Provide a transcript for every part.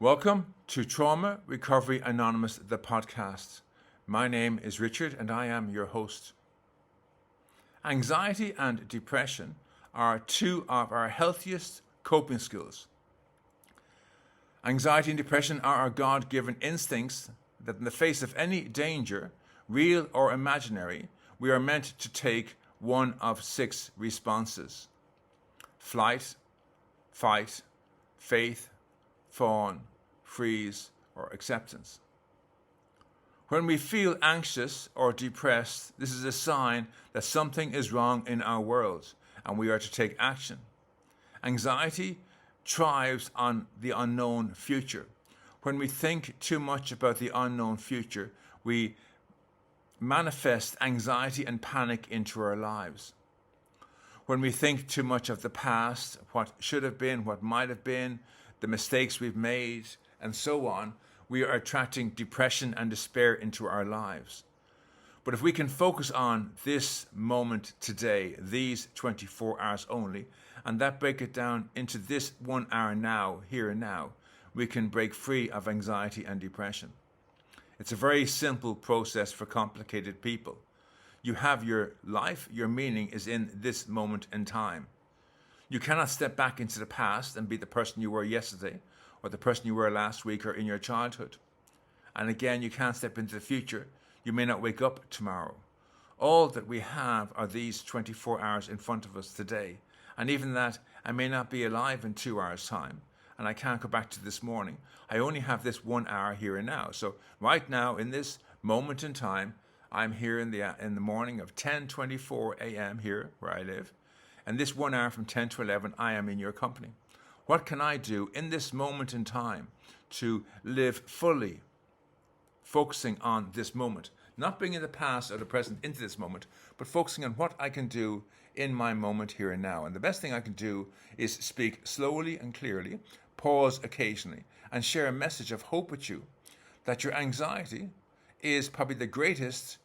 Welcome to Trauma Recovery Anonymous, the podcast. My name is Richard and I am your host. Anxiety and depression are two of our healthiest coping skills. Anxiety and depression are our God-given instincts that in the face of any danger, real or imaginary, we are meant to take one of 6 responses: flight, fight, faith, fawn, freeze, or acceptance. When we feel anxious or depressed, this is a sign that something is wrong in our world and we are to take action. Anxiety thrives on the unknown future. When we think too much about the unknown future, we manifest anxiety and panic into our lives. When we think too much of the past, what should have been, what might have been, the mistakes we've made, and so on, we are attracting depression and despair into our lives. But if we can focus on this moment today, these 24 hours only, and that break it down into this 1 hour now, here and now, we can break free of anxiety and depression. It's a very simple process for complicated people. You have your life, your meaning is in this moment in time. You cannot step back into the past and be the person you were yesterday, or the person you were last week or in your childhood. And again, you can't step into the future. You may not wake up tomorrow. All that we have are these 24 hours in front of us today. And even that, I may not be alive in 2 hours' time, and I can't go back to this morning. I only have this 1 hour here and now. So right now, in this moment in time, I'm here in the morning of 10:24 a.m. here where I live. And this 1 hour from 10 to 11, I am in your company. What can I do in this moment in time to live fully, focusing on this moment? Not bringing the past or the present into this moment, but focusing on what I can do in my moment here and now. And the best thing I can do is speak slowly and clearly, pause occasionally, and share a message of hope with you that your anxiety is probably the greatest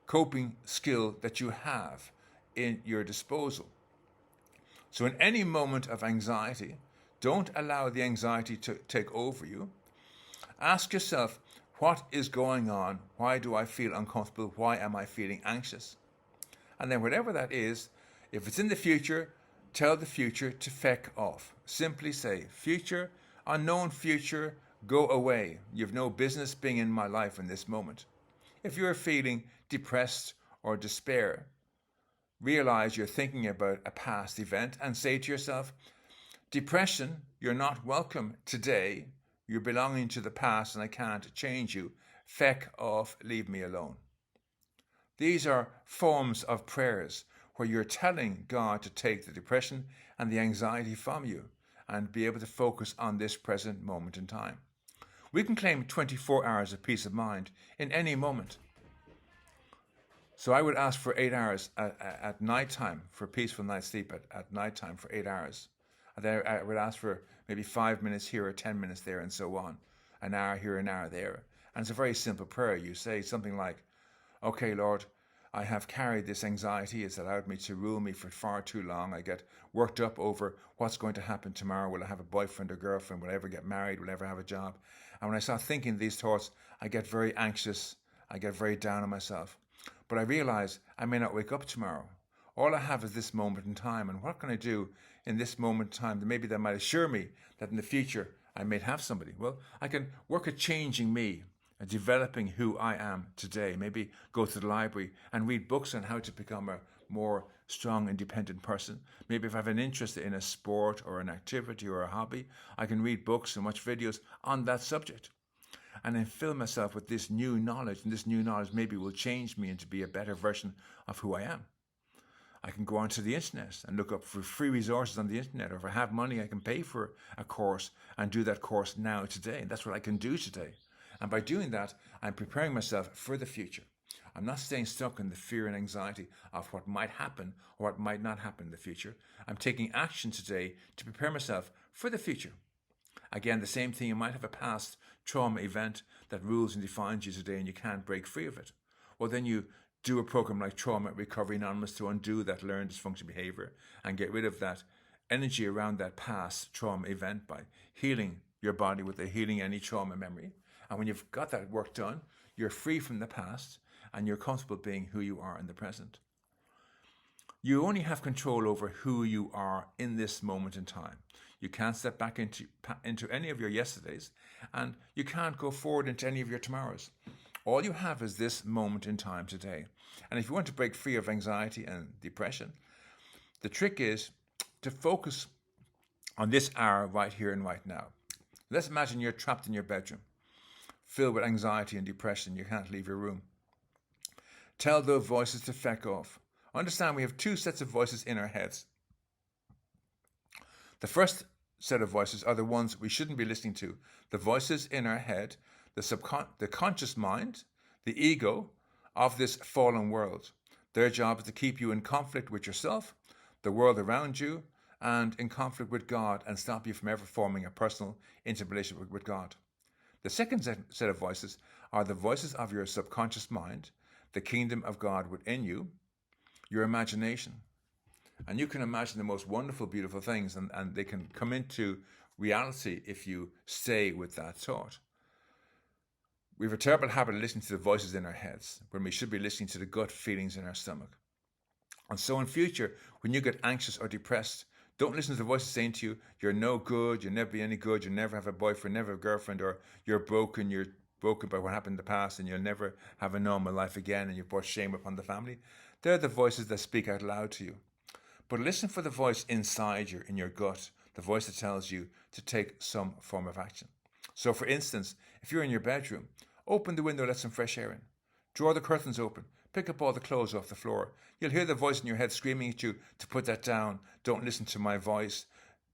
coping skill that you have in your disposal. So in any moment of anxiety, don't allow the anxiety to take over you. Ask yourself, what is going on? Why do I feel uncomfortable? Why am I feeling anxious? And then whatever that is, if it's in the future, tell the future to feck off. Simply say, future, unknown future, go away. You've no business being in my life in this moment. If you're feeling depressed or despair, realize you're thinking about a past event and say to yourself, depression, you're not welcome today. You're belonging to the past and I can't change you. Feck off, leave me alone. These are forms of prayers where you're telling God to take the depression and the anxiety from you and be able to focus on this present moment in time. We can claim 24 hours of peace of mind in any moment. So I would ask for 8 hours at night time for a peaceful night's sleep at night time for 8 hours. And then I would ask for maybe 5 minutes here or 10 minutes there and so on. An hour here, an hour there. And it's a very simple prayer. You say something like, okay, Lord, I have carried this anxiety. It's allowed me to rule me for far too long. I get worked up over what's going to happen tomorrow. Will I have a boyfriend or girlfriend? Will I ever get married? Will I ever have a job? And when I start thinking these thoughts, I get very anxious. I get very down on myself. But I realize I may not wake up tomorrow. All I have is this moment in time. And what can I do in this moment in time that maybe that might assure me that in the future I may have somebody? Well, I can work at changing me and developing who I am today. Maybe go to the library and read books on how to become a more strong, independent person. Maybe if I have an interest in a sport or an activity or a hobby, I can read books and watch videos on that subject. And then fill myself with this new knowledge, and this new knowledge maybe will change me into be a better version of who I am. I can go onto the internet and look up for free resources on the internet, or if I have money, I can pay for a course and do that course now today. And that's what I can do today. And by doing that, I'm preparing myself for the future. I'm not staying stuck in the fear and anxiety of what might happen or what might not happen in the future. I'm taking action today to prepare myself for the future. Again, the same thing, you might have a past trauma event that rules and defines you today and you can't break free of it. Well, then you do a program like Trauma Recovery Anonymous to undo that learned dysfunction behavior and get rid of that energy around that past trauma event by healing your body with the healing any trauma memory. And when you've got that work done, you're free from the past and you're comfortable being who you are in the present. You only have control over who you are in this moment in time. You can't step back into any of your yesterdays, and you can't go forward into any of your tomorrows. All you have is this moment in time today. And if you want to break free of anxiety and depression, the trick is to focus on this hour right here and right now. Let's imagine you're trapped in your bedroom, filled with anxiety and depression. You can't leave your room. Tell those voices to feck off. Understand we have two sets of voices in our heads. The first set of voices are the ones we shouldn't be listening to. The voices in our head, the conscious mind, the ego of this fallen world. Their job is to keep you in conflict with yourself, the world around you, and in conflict with God, and stop you from ever forming a personal, intimate relationship with God. The second set of voices are the voices of your subconscious mind, the kingdom of God within you, your imagination. And you can imagine the most wonderful, beautiful things, and they can come into reality if you stay with that thought. We have a terrible habit of listening to the voices in our heads when we should be listening to the gut feelings in our stomach. And so in future, when you get anxious or depressed, don't listen to the voices saying to you, you're no good, you'll never be any good, you'll never have a boyfriend, never have a girlfriend, or you're broken by what happened in the past, and you'll never have a normal life again, and you've brought shame upon the family. They're the voices that speak out loud to you. But listen for the voice inside you, in your gut, the voice that tells you to take some form of action. So for instance, if you're in your bedroom, open the window, let some fresh air in. Draw the curtains open. Pick up all the clothes off the floor. You'll hear the voice in your head screaming at you to put that down. Don't listen to my voice,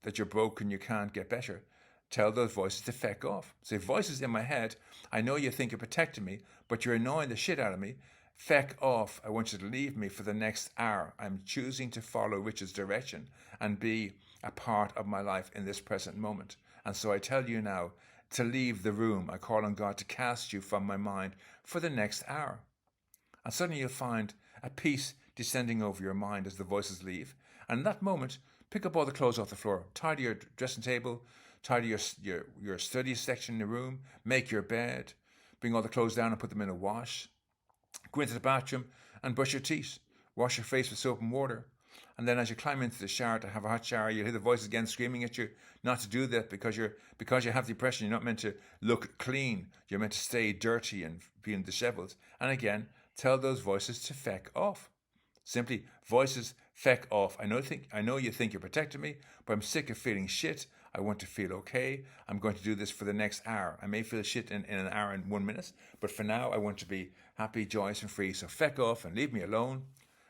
that you're broken, you can't get better. Tell those voices to feck off. Say, voices in my head, I know you think you're protecting me, but you're annoying the shit out of me. Feck off. I want you to leave me for the next hour. I'm choosing to follow Richard's direction and be a part of my life in this present moment. And so I tell you now to leave the room. I call on God to cast you from my mind for the next hour. And suddenly you'll find a peace descending over your mind as the voices leave. And in that moment, pick up all the clothes off the floor. Tidy your dressing table. Tidy your study section in the room. Make your bed. Bring all the clothes down and put them in a wash. Go into the bathroom and brush your teeth. Wash your face with soap and water. And then as you climb into the shower to have a hot shower, you'll hear the voices again screaming at you not to do that because you have depression. You're not meant to look clean. You're meant to stay dirty and being disheveled. And again, tell those voices to feck off. Simply, voices, feck off. I know you think you're protecting me, but I'm sick of feeling shit. I want to feel okay. I'm going to do this for the next hour. I may feel shit in an hour and 1 minute, but for now I want to be happy, joyous and free. So feck off and leave me alone.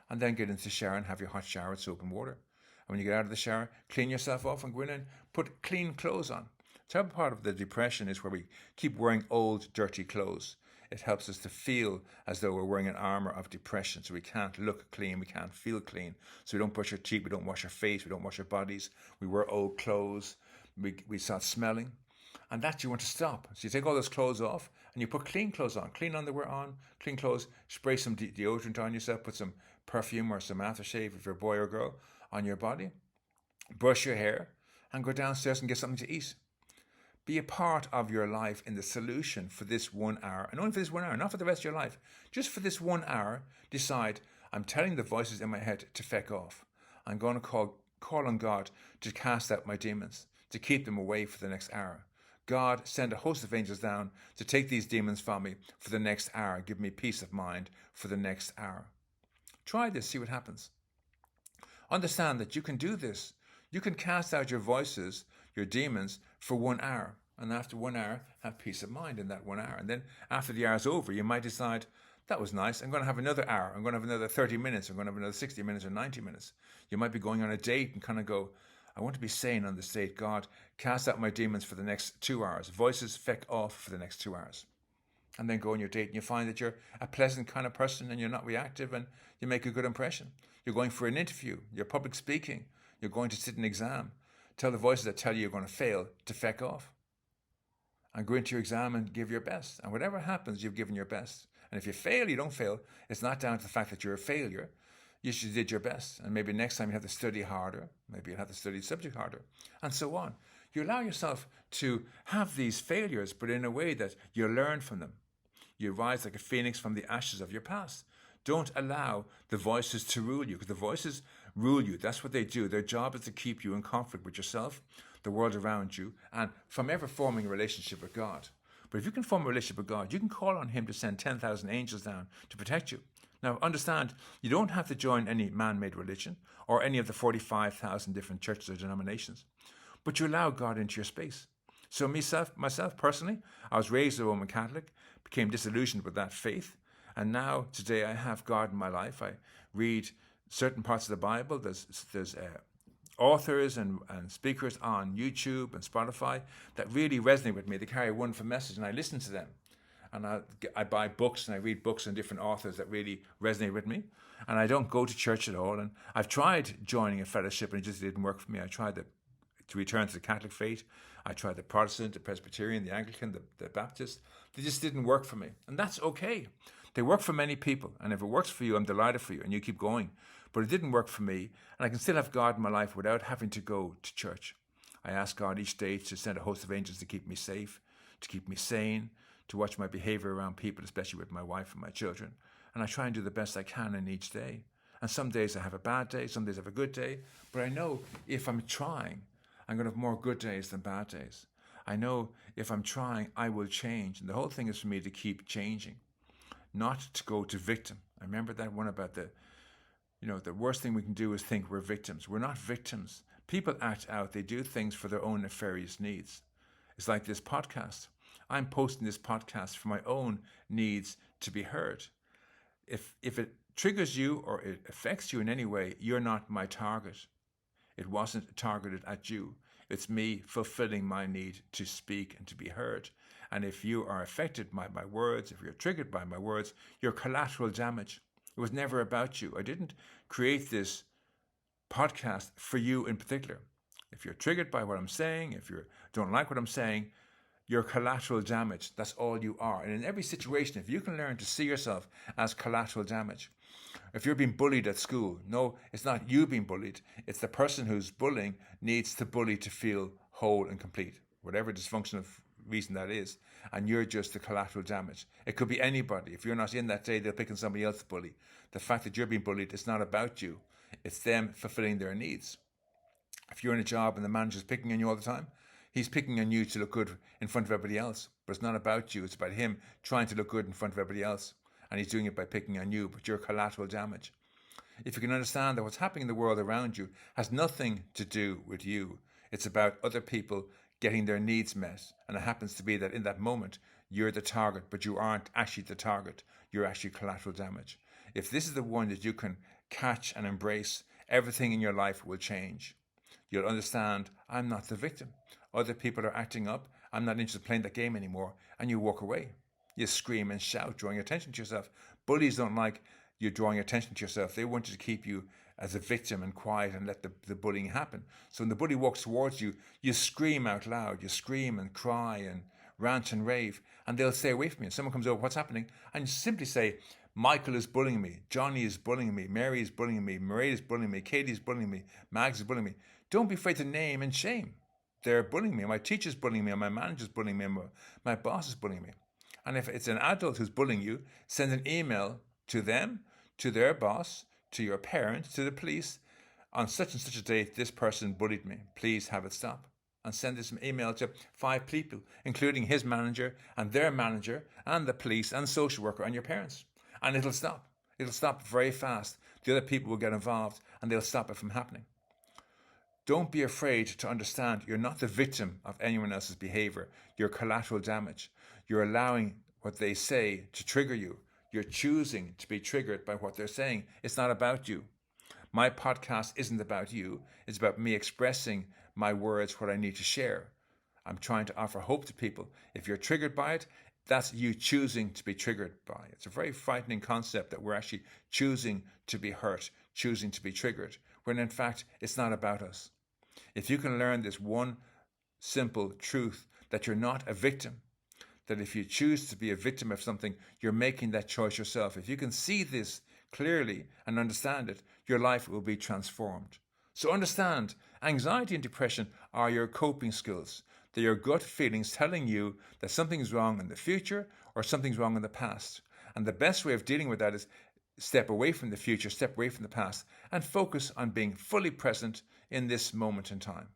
And then get into the shower and have your hot shower with soap and water. And when you get out of the shower, clean yourself off and go in and put clean clothes on. The terrible part of the depression is where we keep wearing old, dirty clothes. It helps us to feel as though we're wearing an armor of depression. So we can't look clean, we can't feel clean. So we don't brush our teeth, we don't wash our face, we don't wash our bodies. We wear old clothes, we start smelling. And that you want to stop. So you take all those clothes off and you put clean clothes on, clean underwear on, clean clothes, spray some deodorant on yourself, put some perfume or some aftershave if you're a boy or girl on your body. Brush your hair and go downstairs and get something to eat. Be a part of your life in the solution for this 1 hour, and only for this 1 hour, not for the rest of your life. Just for this 1 hour, decide, I'm telling the voices in my head to feck off. I'm going to call on God to cast out my demons, to keep them away for the next hour. God, send a host of angels down to take these demons from me for the next hour. Give me peace of mind for the next hour. Try this, see what happens. Understand that you can do this. You can cast out your voices, your demons, for 1 hour. And after 1 hour, have peace of mind in that 1 hour. And then after the hour's over, you might decide, that was nice. I'm going to have another hour. I'm going to have another 30 minutes. I'm going to have another 60 minutes or 90 minutes. You might be going on a date and kind of go, I want to be sane on this date. God, cast out my demons for the next 2 hours. Voices feck off for the next 2 hours. And then go on your date and you find that you're a pleasant kind of person and you're not reactive and you make a good impression. You're going for an interview. You're public speaking. You're going to sit an exam. Tell the voices that tell you you're going to fail to feck off. And go into your exam and give your best. And whatever happens, you've given your best. And if you fail, you don't fail. It's not down to the fact that you're a failure. You just did your best. And maybe next time you have to study harder. Maybe you'll have to study the subject harder. And so on. You allow yourself to have these failures, but in a way that you learn from them. You rise like a phoenix from the ashes of your past. Don't allow the voices to rule you, because the voices rule you. That's what they do. Their job is to keep you in conflict with yourself, the world around you, and from ever forming a relationship with God. But if you can form a relationship with God, you can call on Him to send 10,000 angels down to protect you. Now, understand, you don't have to join any man-made religion or any of the 45,000 different churches or denominations, but you allow God into your space. So myself personally, I was raised a Roman Catholic, became disillusioned with that faith, and now today I have God in my life. I read certain parts of the Bible. There's authors and speakers on YouTube and Spotify that really resonate with me. They carry a wonderful message, and I listen to them. And I buy books and I read books on different authors that really resonate with me. And I don't go to church at all. And I've tried joining a fellowship and it just didn't work for me. I tried to return to the Catholic faith. I tried the Protestant, the Presbyterian, the Anglican, the Baptist. They just didn't work for me. And that's okay. They work for many people. And if it works for you, I'm delighted for you and you keep going. But it didn't work for me. And I can still have God in my life without having to go to church. I ask God each day to send a host of angels to keep me safe, to keep me sane, to watch my behavior around people, especially with my wife and my children. And I try and do the best I can in each day. And some days I have a bad day, some days I have a good day. But I know if I'm trying, I'm going to have more good days than bad days. I know if I'm trying, I will change. And the whole thing is for me to keep changing, not to go to victim. I remember that one about the worst thing we can do is think we're victims. We're not victims. People act out. They do things for their own nefarious needs. It's like this podcast. I'm posting this podcast for my own needs to be heard. If it triggers you or it affects you in any way, you're not my target. It wasn't targeted at you. It's me fulfilling my need to speak and to be heard. And if you are affected by my words, if you're triggered by my words, you're collateral damage. It was never about you. I didn't create this podcast for you in particular. If you're triggered by what I'm saying, if you don't like what I'm saying, you're collateral damage. That's all you are. And in every situation, if you can learn to see yourself as collateral damage, if you're being bullied at school, no, it's not you being bullied. It's the person who's bullying needs the bully to feel whole and complete, whatever dysfunctional reason that is. And you're just the collateral damage. It could be anybody. If you're not in that day, they'll pick on somebody else to bully. The fact that you're being bullied, it's not about you. It's them fulfilling their needs. If you're in a job and the manager's picking on you all the time, he's picking on you to look good in front of everybody else. But it's not about you. It's about him trying to look good in front of everybody else. And he's doing it by picking on you, but you're collateral damage. If you can understand that what's happening in the world around you has nothing to do with you, it's about other people getting their needs met. And it happens to be that in that moment, you're the target, but you aren't actually the target. You're actually collateral damage. If this is the one that you can catch and embrace, everything in your life will change. You'll understand, I'm not the victim. Other people are acting up. I'm not interested in playing that game anymore. And you walk away. You scream and shout, drawing attention to yourself. Bullies don't like you drawing attention to yourself. They want you to keep you as a victim and quiet and let the bullying happen. So when the bully walks towards you, you scream out loud. You scream and cry and rant and rave. And they'll stay away from you. Someone comes over, what's happening? And you simply say, Michael is bullying me. Johnny is bullying me. Mary is bullying me. Mairead is bullying me. Katie is bullying me. Mags is bullying me. Don't be afraid to name and shame. They're bullying me. My teacher's bullying me. My manager's bullying me. My boss is bullying me. And if it's an adult who's bullying you, send an email to them, to their boss, to your parent, to the police. On such and such a date, this person bullied me. Please have it stop. And send this email to 5 people, including his manager and their manager and the police and social worker and your parents. And it'll stop. It'll stop very fast. The other people will get involved and they'll stop it from happening. Don't be afraid to understand you're not the victim of anyone else's behavior. You're collateral damage. You're allowing what they say to trigger you. You're choosing to be triggered by what they're saying. It's not about you. My podcast isn't about you. It's about me expressing my words, what I need to share. I'm trying to offer hope to people. If you're triggered by it, that's you choosing to be triggered by it. It's a very frightening concept that we're actually choosing to be hurt, choosing to be triggered, when in fact, it's not about us. If you can learn this one simple truth, that you're not a victim, that if you choose to be a victim of something, you're making that choice yourself. If you can see this clearly and understand it, your life will be transformed. So understand, anxiety and depression are your coping skills. They're your gut feelings telling you that something's wrong in the future or something's wrong in the past. And the best way of dealing with that is step away from the future, step away from the past, and focus on being fully present in this moment in time.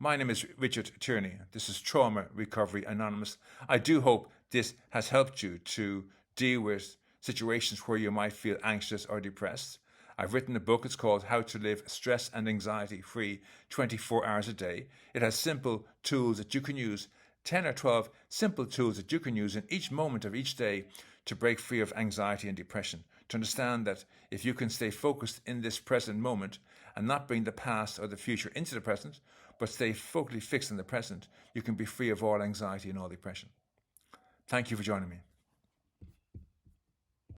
My name is Richard Tierney. This is Trauma Recovery Anonymous. I do hope this has helped you to deal with situations where you might feel anxious or depressed. I've written a book. It's called How to Live Stress and Anxiety Free 24 Hours a Day. It has simple tools that you can use, 10 or 12 simple tools that you can use in each moment of each day to break free of anxiety and depression. To understand that if you can stay focused in this present moment and not bring the past or the future into the present, but stay focally fixed in the present, you can be free of all anxiety and all depression. Thank you for joining me.